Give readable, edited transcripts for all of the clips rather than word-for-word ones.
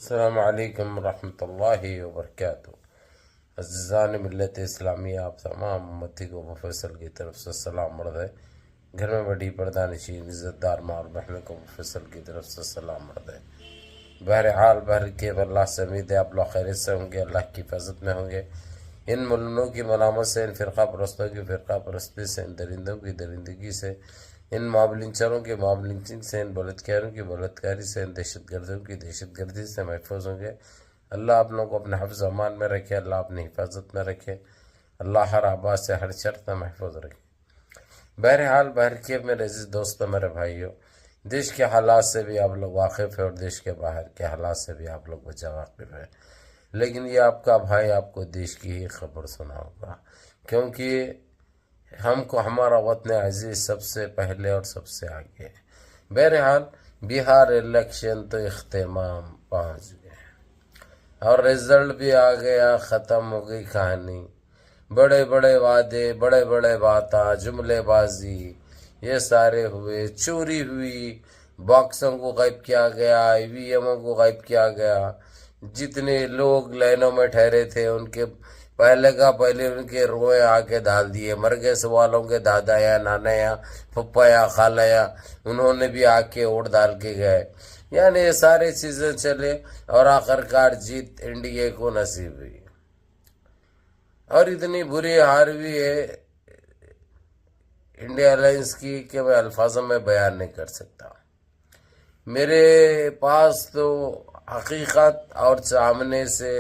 السلام علیکم ورحمۃ اللہ وبرکاتہ۔ عزیزان ملت اسلامیہ، آپ تمام امتی کو پروفیسر کی طرف سے سلام مرد ہے۔ گھر میں بڑی پردہ نشین عزت دار ماں اور بہنوں کو پروفیسر کی طرف سے سلام مرد ہے۔ بہرحال بہر کے اللہ سے امید ہے آپ لوگ خیریت سے ہوں گے، اللہ کی حفاظت میں ہوں گے۔ ان ملنوں کی ملامت سے، ان فرقہ پرستوں کی فرقہ پرستی سے، ان درندوں کی درندگی سے، ان معاملنچروں کی معاملنچنگ سے، ان بلتکاروں کی بلتکاری سے، ان دہشت گردوں کی دہشت گردی سے محفوظ ہوں گے۔ اللہ آپ لوگوں کو اپنے حفظ امان میں رکھے، اللہ اپنی حفاظت میں رکھے، اللہ ہر آباد سے ہر شر سے محفوظ رکھے۔ بہرحال بہر کے میرے عزیز دوستوں، میرے بھائیوں، دیش کے حالات سے بھی آپ لوگ واقف ہیں اور دیش کے باہر کے حالات سے بھی آپ لوگ بچا واقف ہیں، لیکن یہ آپ کا بھائی آپ کو دیش کی ہی خبر سنا ہوگا، کیونکہ ہم کو ہمارا وطن عزیز سب سے پہلے اور سب سے آگے ہے۔ بہرحال بہار الیکشن تو اختتام پہنچ گئے اور رزلٹ بھی آ گیا، ختم ہو گئی کہانی۔ بڑے بڑے وعدے، بڑے بڑے باتیں، جملے بازی، یہ سارے ہوئے، چوری ہوئی، باکسوں کو غائب کیا گیا، ای وی ایم کو غائب کیا گیا، جتنے لوگ لائنوں میں ٹھہرے تھے ان کے پہلے کا پہلے ان کے روئے آ کے ڈال دیے، مر گئے سوالوں کے دادا یا نانا یا پھپا یا خالہ یا انہوں نے بھی آ کے ووٹ ڈال کے گئے، یعنی یہ سارے چیزیں چلے اور آخرکار جیت انڈیا کو نصیب ہوئی۔ اور اتنی بری ہار بھی ہے انڈیا الائنس کی کہ میں الفاظوں میں بیان نہیں کر سکتا۔ میرے پاس تو حقیقت اور سامنے سے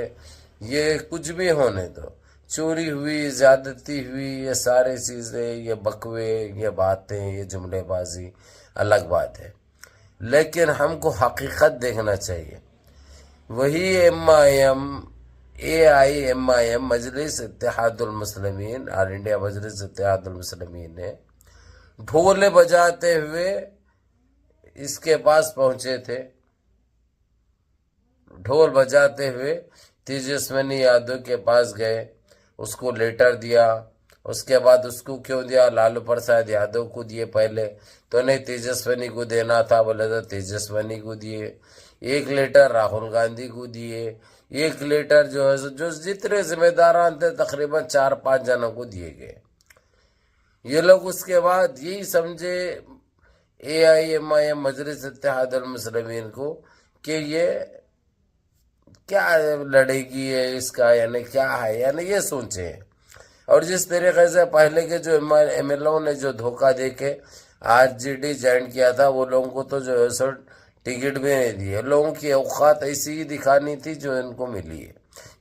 یہ کچھ بھی ہونے دو، چوری ہوئی، زیادتی ہوئی، یہ ساری چیزیں، یہ بکوے، یہ باتیں، یہ جملے بازی الگ بات ہے، لیکن ہم کو حقیقت دیکھنا چاہیے۔ وہی ایم مجلس اتحاد المسلمین، آل انڈیا مجلس اتحاد المسلمین نے ڈھول بجاتے ہوئے اس کے پاس پہنچے تھے، ڈھول بجاتے ہوئے تیجسونی یادو کے پاس گئے، اس کو لیٹر دیا۔ اس کے بعد اس کو کیوں دیا؟ لالو پرساد یادو کو دیے پہلے تو، نہیں تیجسونی کو دینا تھا، بولے تو تیجسونی کو دیے۔ ایک لیٹر راہل گاندھی کو دیے، ایک لیٹر جو ہے جو جتنے ذمہ داران تھے تقریباً 4-5 جنوں کو دیے گئے۔ یہ لوگ اس کے بعد یہی سمجھے ایم مجلس اتحاد المسلمین کو کہ یہ کیا لڑے گی ہے اس کا، یعنی کیا ہے، یعنی یہ سوچے۔ اور جس طریقے سے پہلے کے جو ایم ایل او نے جو دھوکہ دے کے آر جے ڈی جوائن کیا تھا، وہ لوگوں کو تو جو ہے سو ٹکٹ بھی نہیں دیے، لوگوں کی اوقات ایسی ہی دکھانی تھی جو ان کو ملی ہے۔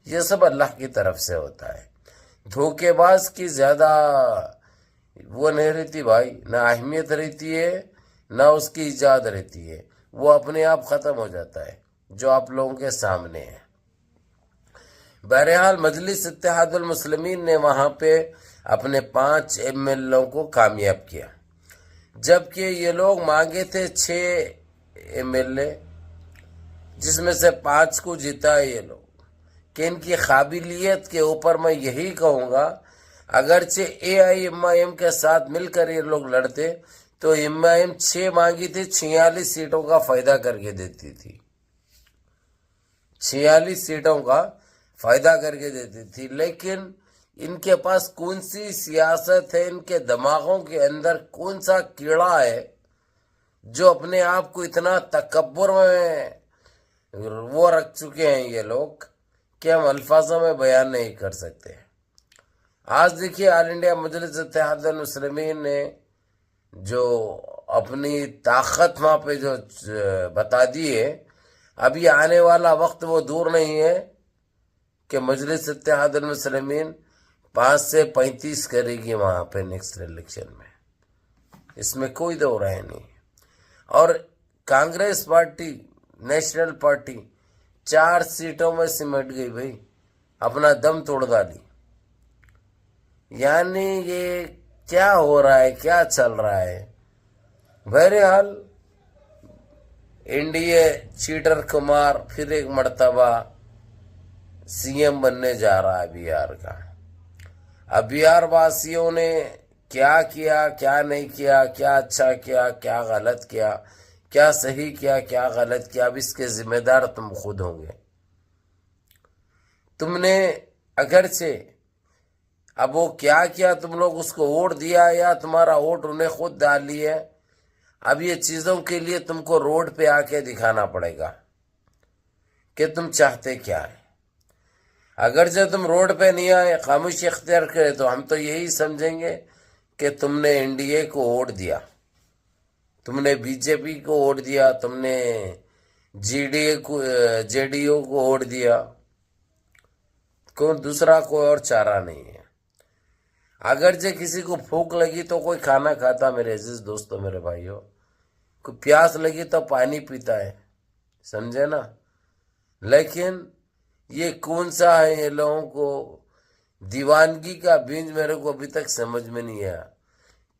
یہ سب اللہ کی طرف سے ہوتا ہے۔ دھوکے باز کی زیادہ وہ نہیں رہتی بھائی، نہ اہمیت رہتی ہے نہ اس کی ایجاد رہتی ہے، وہ اپنے آپ ختم ہو جاتا ہے جو آپ لوگوں کے سامنے ہے۔ بہرحال مجلس اتحاد المسلمین نے وہاں پہ اپنے 5 ایم ایل او کو کامیاب کیا، جبکہ یہ لوگ مانگے تھے 6 ایم ایل اے، جس میں سے 5 کو جیتا ہے یہ لوگ۔ کہ ان کی قابلیت کے اوپر میں یہی کہوں گا، اگرچہ ایم کے ساتھ مل کر یہ لوگ لڑتے تو ایم 6 مانگی تھی، 46 سیٹوں کا فائدہ کر کے دیتی تھی، 46 سیٹوں کا فائدہ کر کے دیتی تھی۔ لیکن ان کے پاس کون سی سیاست ہے، ان کے دماغوں کے اندر کون سا کیڑا ہے جو اپنے آپ کو اتنا تکبر میں وہ رکھ چکے ہیں یہ لوگ کہ ہم الفاظوں میں بیان نہیں کر سکتے۔ آج دیکھیے آل انڈیا مجلس اتحاد المسلمین نے جو اپنی طاقت وہاں پہ جو بتا دی ہے، ابھی آنے والا وقت وہ دور نہیں ہے کہ مجلس اتحاد المسلمین 5 سے 35 کرے گی وہاں پہ نیکسٹ الیکشن میں، اس میں کوئی دو رائے نہیں۔ اور کانگریس پارٹی، نیشنل پارٹی 4 سیٹوں میں سمٹ گئی بھائی، اپنا دم توڑ ڈالی۔ یعنی یہ کیا ہو رہا ہے، کیا چل رہا ہے؟ بہرحال انڈیا چیٹر کمار پھر ایک مرتبہ سی ایم بننے جا رہا ہے بہار کا۔ اب بہار واسیوں نے کیا کیا، کیا نہیں کیا، کیا اچھا کیا، کیا غلط کیا، کیا صحیح کیا کیا غلط کیا، اب اس کے ذمہ دار تم خود ہوں گے۔ تم نے اگرچہ اب وہ کیا تم لوگ اس کو ووٹ دیا یا تمہارا ووٹ انہیں خود ڈال لیے، اب یہ چیزوں کے لیے تم کو روڈ پہ آ کے دکھانا پڑے گا کہ تم چاہتے کیا ہے۔ اگر جب تم روڈ پہ نہیں آئے، خاموشی اختیار کرے، تو ہم تو یہی سمجھیں گے کہ تم نے این ڈی اے کو ووٹ دیا، تم نے بی جے پی کو ووٹ دیا، تم نے جے ڈی یو کو ووٹ دیا، کوئی دوسرا کوئی اور چارہ نہیں ہے۔ اگر جے کسی کو بھوک لگی تو کوئی کھانا کھاتا، میرے عزیز دوستو، میرے بھائیوں، کوئی پیاس لگی تو پانی پیتا ہے، سمجھے نا؟ لیکن یہ کون سا ہے یہ لوگوں کو دیوانگی کا بیج، میرے کو ابھی تک سمجھ میں نہیں آیا۔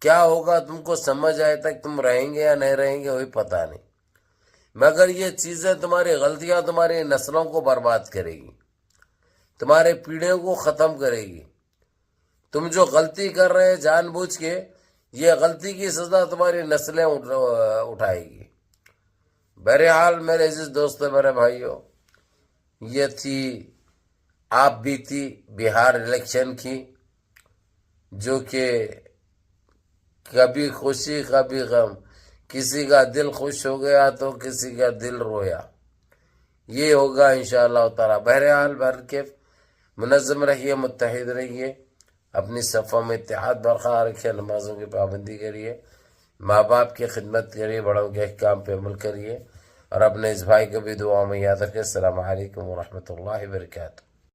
کیا ہوگا تم کو سمجھ آئے تک تم رہیں گے یا نہیں رہیں گے وہی پتہ نہیں، مگر یہ چیزیں تمہاری غلطیاں تمہاری نسلوں کو برباد کرے گی، تمہارے پیڑھیوں کو ختم کرے گی۔ تم جو غلطی کر رہے جان بوجھ کے، یہ غلطی کی سزا تمہاری نسلیں اٹھائے گی۔ بہرحال میرے عزیز دوستو، میرے بھائیوں، یہ تھی آپ بیتی بہار الیکشن کی، جو کہ کبھی خوشی کبھی غم، کسی کا دل خوش ہو گیا تو کسی کا دل رویا، یہ ہوگا انشاءاللہ تعالی۔ بہرحال بھر منظم رہیے، متحد رہیے، اپنی صفوں میں اتحاد برقرار رکھیے، نمازوں کی پابندی کریے، ماں باپ کی خدمت کریے، بڑوں کے احکام پہ عمل کریے، اور اپنے اس بھائی کو بھی دعا میں یاد رکھیں۔ السلام علیکم ورحمۃ اللہ وبرکاتہ۔